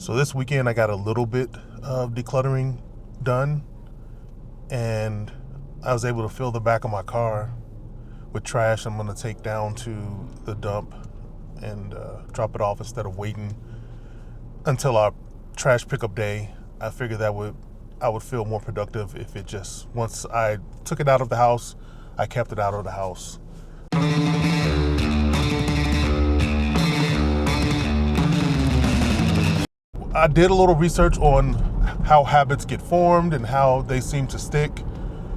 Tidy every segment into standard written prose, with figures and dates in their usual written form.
So this weekend I got a little bit of decluttering done, and I was able to fill the back of my car with trash I'm going to take down to the dump and drop it off instead of waiting until our trash pickup day. I figured I would feel more productive if it just, once I took it out of the house, I kept it out of the house. I did a little research on how habits get formed and how they seem to stick.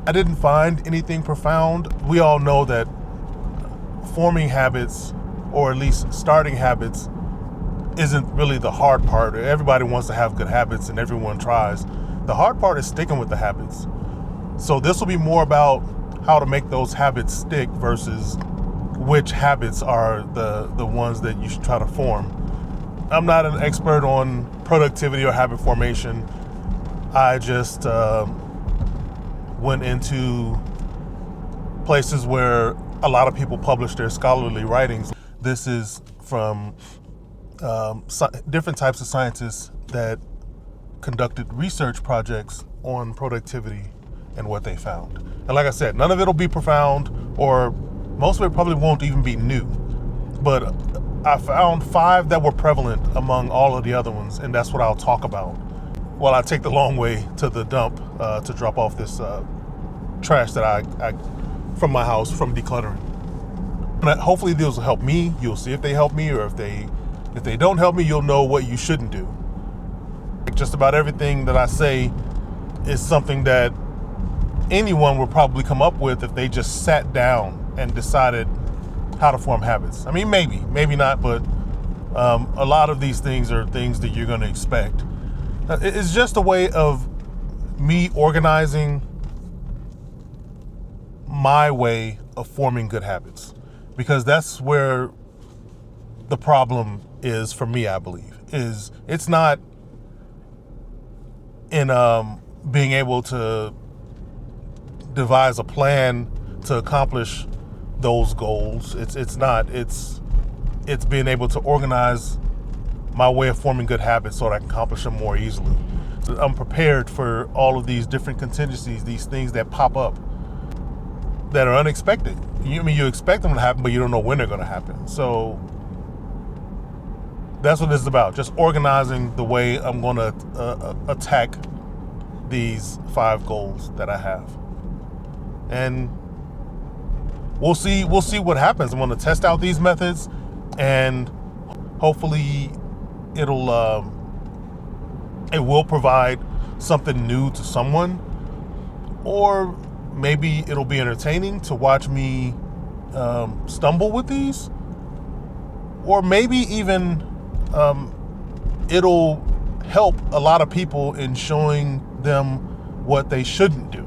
I didn't find anything profound. We all know that forming habits, or at least starting habits, isn't really the hard part. Everybody wants to have good habits and everyone tries. The hard part is sticking with the habits. So this will be more about how to make those habits stick versus which habits are the ones that you should try to form. I'm not an expert on productivity or habit formation. I just went into places where a lot of people publish their scholarly writings. This is from different types of scientists that conducted research projects on productivity and what they found. And like I said, none of it will be profound, or most of it probably won't even be new. But I found 5 that were prevalent among all of the other ones, and that's what I'll talk about while I take the long way to the dump to drop off this trash that I from my house from decluttering. And hopefully these will help me. You'll see if they help me, or if they don't help me, you'll know what you shouldn't do. Just about everything that I say is something that anyone would probably come up with if they just sat down and decided how to form habits. I mean, maybe not, but a lot of these things are things that you're going to expect. It's just a way of me organizing my way of forming good habits, because that's where the problem is for me, I believe. It's not in being able to devise a plan to accomplish those goals. It's being able to organize my way of forming good habits so that I can accomplish them more easily. So I'm prepared for all of these different contingencies, these things that pop up that are unexpected. You expect them to happen, but you don't know when they're going to happen. So that's what this is about, just organizing the way I'm going to attack these 5 goals that I have. And we'll see what happens. I'm going to test out these methods, and hopefully it will provide something new to someone, or maybe it'll be entertaining to watch me stumble with these, or maybe even it'll help a lot of people in showing them what they shouldn't do.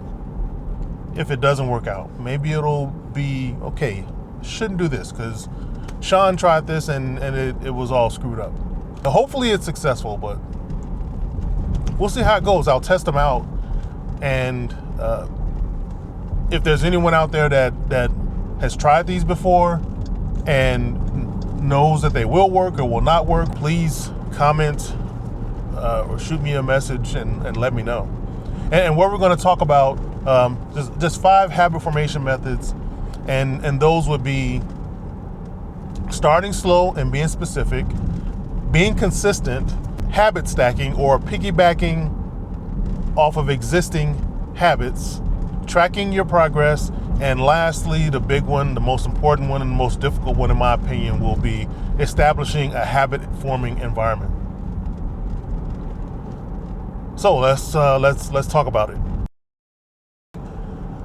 If it doesn't work out, maybe it'll be, okay, shouldn't do this because Sean tried this and it was all screwed up. Hopefully it's successful, but we'll see how it goes. I'll test them out, and if there's anyone out there that has tried these before and knows that they will work or will not work, please comment or shoot me a message and let me know. And what we're going to talk about, just 5 habit formation methods, and those would be starting slow and being specific, being consistent, habit stacking or piggybacking off of existing habits, tracking your progress, and lastly, the big one, the most important one and the most difficult one in my opinion, will be establishing a habit forming environment. So let's talk about it.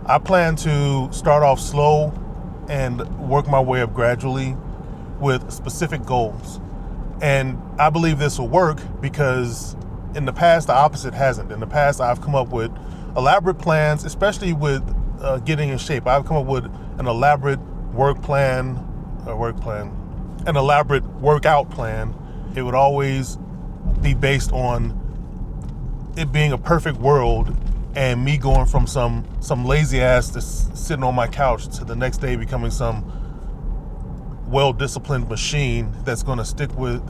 I plan to start off slow and work my way up gradually with specific goals. And I believe this will work because in the past, the opposite hasn't. In the past, I've come up with elaborate plans, especially with getting in shape. I've come up with an elaborate an elaborate workout plan. It would always be based on it being a perfect world and me going from some lazy ass that's sitting on my couch to the next day becoming some well-disciplined machine that's going to stick with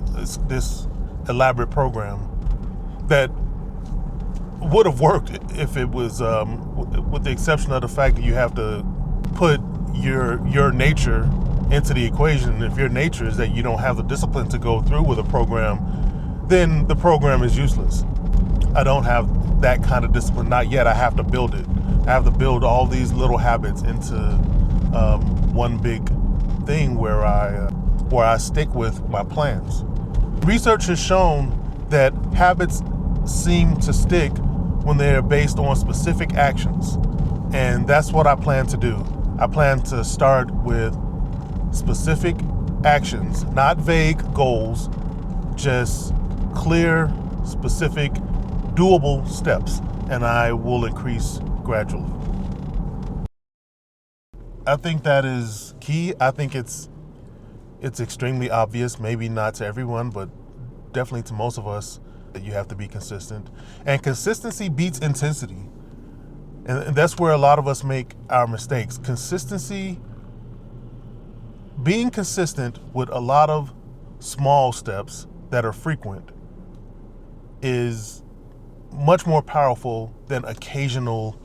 this elaborate program. that would have worked if it was, with the exception of the fact that you have to put your nature into the equation. If your nature is that you don't have the discipline to go through with a program, then the program is useless. I don't have that kind of discipline, not yet. I have to build it. I have to build all these little habits into one big thing where I stick with my plans. Research has shown that habits seem to stick when they are based on specific actions, and that's what I plan to do. I plan to start with specific actions, not vague goals, just clear, specific, doable steps, and I will increase gradually. I think that is key. I think it's extremely obvious, maybe not to everyone, but definitely to most of us, that you have to be consistent. And consistency beats intensity. And that's where a lot of us make our mistakes. Being consistent with a lot of small steps that are frequent is much more powerful than occasional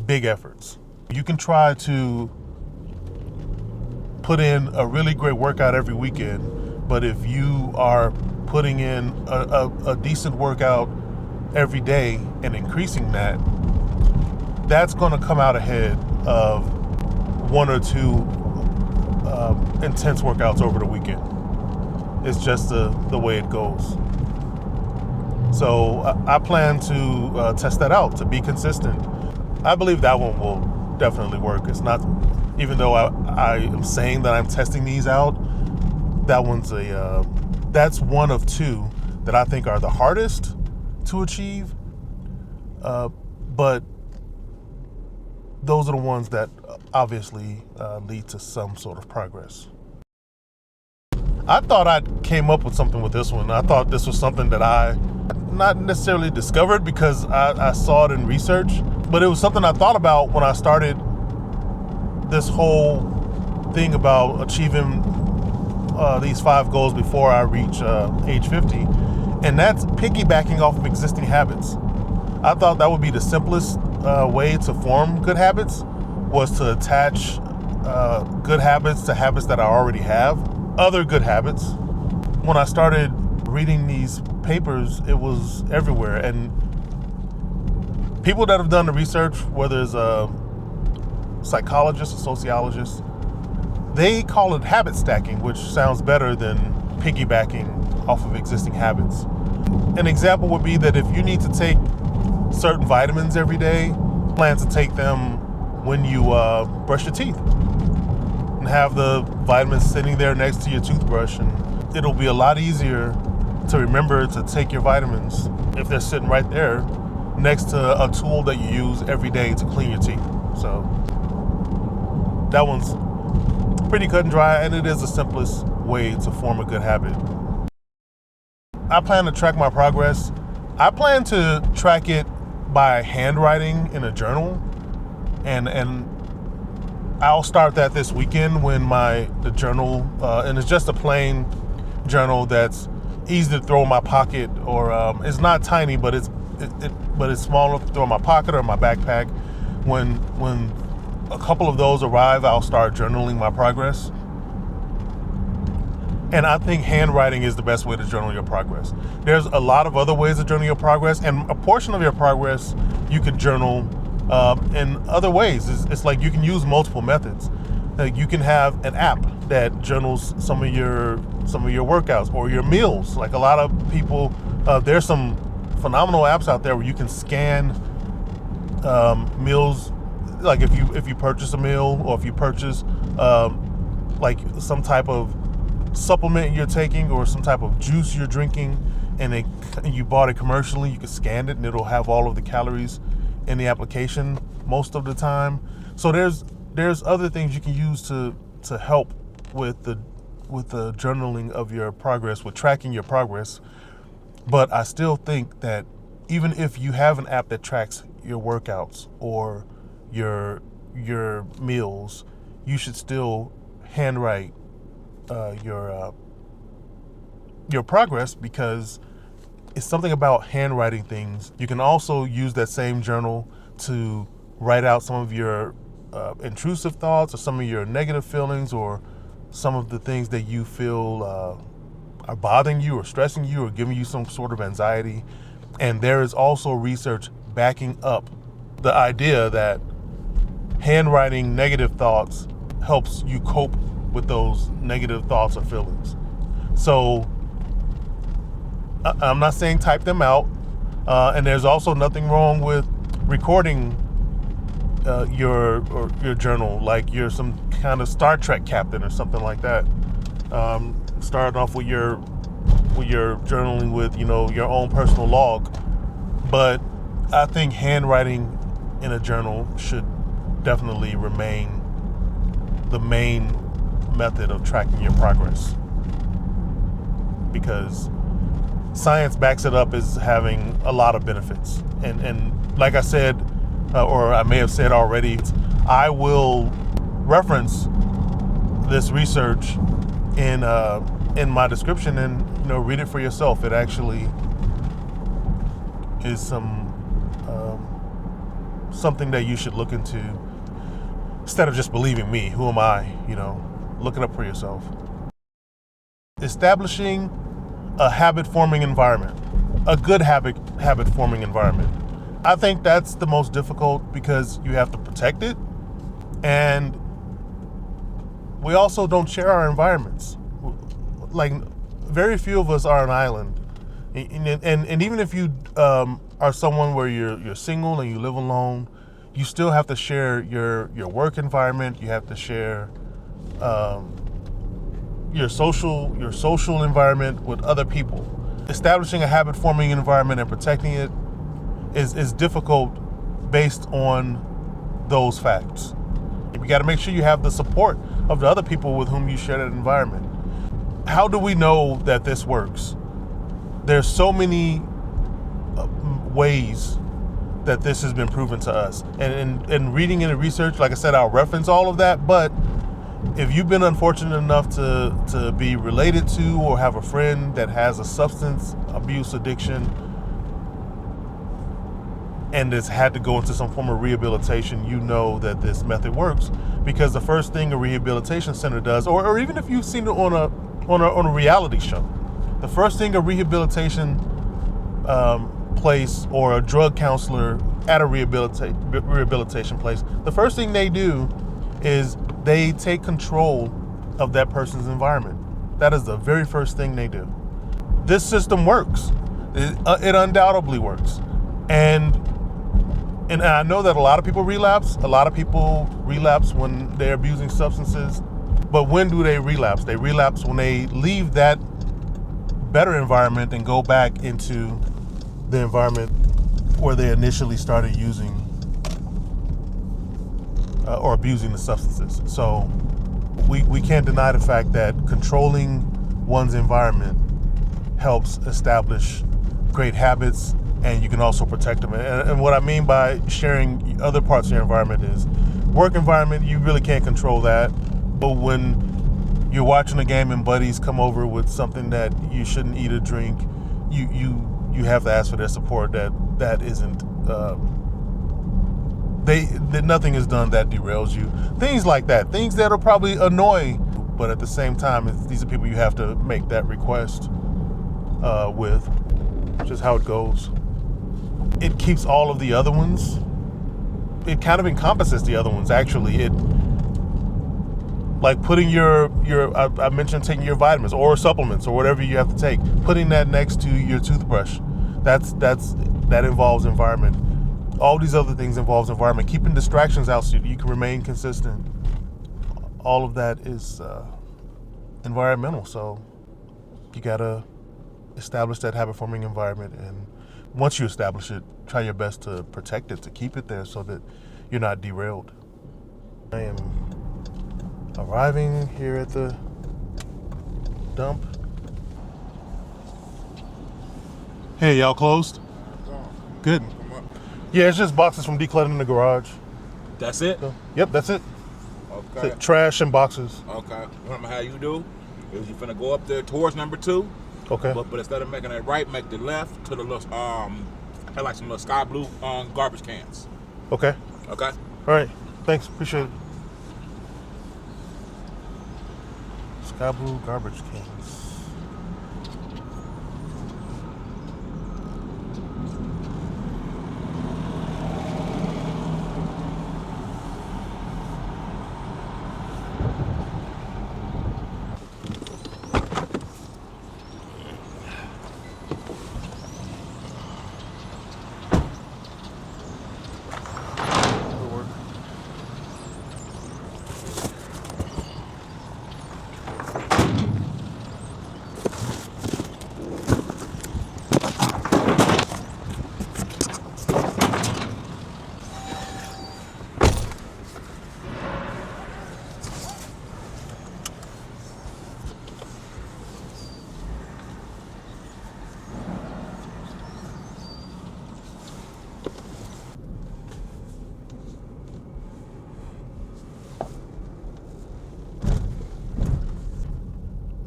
big efforts. You can try to put in a really great workout every weekend, but if you are putting in a decent workout every day and increasing that, that's going to come out ahead of one or two intense workouts over the weekend. It's just the way it goes. So I plan to test that out, to be consistent. I believe that one will definitely work. It's not, even though I am saying that I'm testing these out, that's one of two that I think are the hardest to achieve. But those are the ones that obviously lead to some sort of progress. I thought I came up with something with this one. I thought this was something that I not necessarily discovered because I saw it in research, but it was something I thought about when I started this whole thing about achieving these 5 goals before I reach age 50, and that's piggybacking off of existing habits. I thought that would be the simplest way to form good habits, was to attach good habits to habits that I already have, other good habits. When I started reading these papers, it was everywhere, and people that have done the research, whether it's a psychologist or sociologist, they call it habit stacking, which sounds better than piggybacking off of existing habits. An example would be that if you need to take certain vitamins every day, plan to take them when you brush your teeth, and have the vitamins sitting there next to your toothbrush, and it'll be a lot easier to remember to take your vitamins if they're sitting right there next to a tool that you use every day to clean your teeth. So that one's pretty cut and dry, and it is the simplest way to form a good habit. I plan to track my progress. I plan to track it by handwriting in a journal, and I'll start that this weekend when the journal, and it's just a plain journal that's easy to throw in my pocket, or it's not tiny, but it's small enough to throw in my pocket or my backpack. When a couple of those arrive, I'll start journaling my progress. And I think handwriting is the best way to journal your progress. There's a lot of other ways to journal your progress, and a portion of your progress you can journal in other ways. It's like you can use multiple methods. Like you can have an app that journals some of your workouts or your meals. Like a lot of people, there's some phenomenal apps out there where you can scan meals. Like if you purchase a meal, or if you purchase like some type of supplement you're taking or some type of juice you're drinking, and you bought it commercially, you can scan it and it'll have all of the calories in the application most of the time. So there's other things you can use to help with the journaling of your progress, with tracking your progress. But I still think that even if you have an app that tracks your workouts or your meals, you should still handwrite your progress, because it's something about handwriting things. You can also use that same journal to write out some of your intrusive thoughts or some of your negative feelings or some of the things that you feel are bothering you or stressing you or giving you some sort of anxiety. And there is also research backing up the idea that handwriting negative thoughts helps you cope with those negative thoughts or feelings. So I'm not saying type them out, and there's also nothing wrong with recording your journal, like you're some kind of Star Trek captain or something like that. Starting off with your journaling with your own personal log, but I think handwriting in a journal should definitely remain the main method of tracking your progress, because science backs it up as having a lot of benefits. And like I said, or I may have said already, I will reference this research in my description, and read it for yourself. It actually is something that you should look into instead of just believing me. Who am I? Look it up for yourself. Establishing a habit-forming environment, a good habit-forming environment. I think that's the most difficult because you have to protect it, and we also don't share our environments. Like, very few of us are an island, and even if you are someone where you're single and you live alone, you still have to share your work environment. You have to share your social environment with other people. Establishing a habit-forming environment and protecting it is difficult based on those facts. You got to make sure you have the support of the other people with whom you share that environment. How do we know that this works? There's so many ways that this has been proven to us. And reading into research, like I said, I'll reference all of that, but if you've been unfortunate enough to be related to or have a friend that has a substance abuse addiction and has had to go into some form of rehabilitation, you know that this method works, because the first thing a rehabilitation center does, or even if you've seen it on a reality show, the first thing a rehabilitation place or a drug counselor at a rehabilitation place, the first thing they do is they take control of that person's environment. That is the very first thing they do. This system works. It undoubtedly works. And I know that a lot of people relapse. A lot of people relapse when they're abusing substances. But when do they relapse? They relapse when they leave that better environment and go back into the environment where they initially started using or abusing the substances. So we can't deny the fact that controlling one's environment helps establish great habits, and you can also protect them. And what I mean by sharing other parts of your environment is work environment, you really can't control that. But when you're watching a game and buddies come over with something that you shouldn't eat or drink, you have to ask for their support. That isn't that nothing is done that derails you. Things like that, things that'll probably annoy, but at the same time, these are people you have to make that request with, which is how it goes. It keeps all of the other ones. It kind of encompasses the other ones, actually. It, like putting I mentioned taking your vitamins or supplements or whatever you have to take, putting that next to your toothbrush. That involves environment. All these other things involves environment. Keeping distractions out so you can remain consistent. All of that is environmental. So you gotta establish that habit-forming environment, and once you establish it, try your best to protect it, to keep it there so that you're not derailed. I am arriving here at the dump. Hey, y'all closed? Good. Yeah, it's just boxes from decluttering the garage. That's it? So, yep, that's it. Okay. That's it. Trash and boxes. Okay. Remember how you do? Is you finna go up there towards number 2, Okay. But instead of making it right, make the left to the little had like some little sky blue garbage cans. Okay. Okay. All right. Thanks. Appreciate it. Sky blue garbage cans.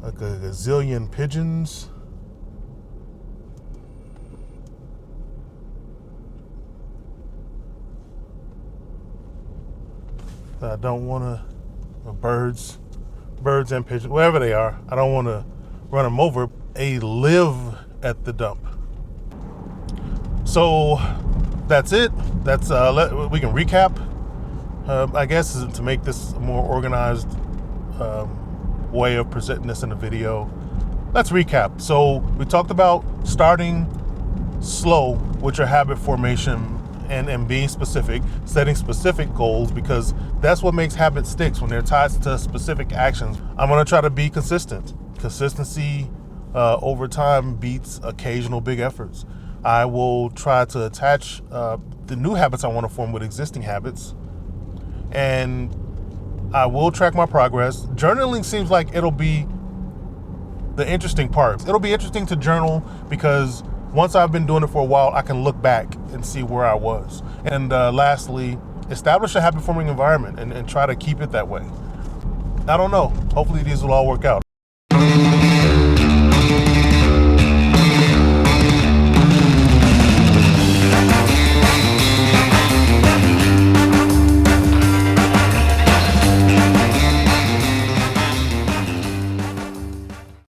Like a gazillion pigeons. I don't want to, birds and pigeons, wherever they are, I don't want to run them over. They live at the dump. So that's it. That's we can recap. I guess to make this a more organized way of presenting this in a video. Let's recap. So we talked about starting slow with your habit formation and being specific, setting specific goals, because that's what makes habits sticks when they're tied to specific actions. I'm going to try to be consistent. Consistency over time beats occasional big efforts. I will try to attach the new habits I want to form with existing habits, and I will track my progress. Journaling seems like it'll be the interesting part. It'll be interesting to journal because once I've been doing it for a while, I can look back and see where I was. And lastly, establish a habit forming environment and try to keep it that way. I don't know. Hopefully these will all work out.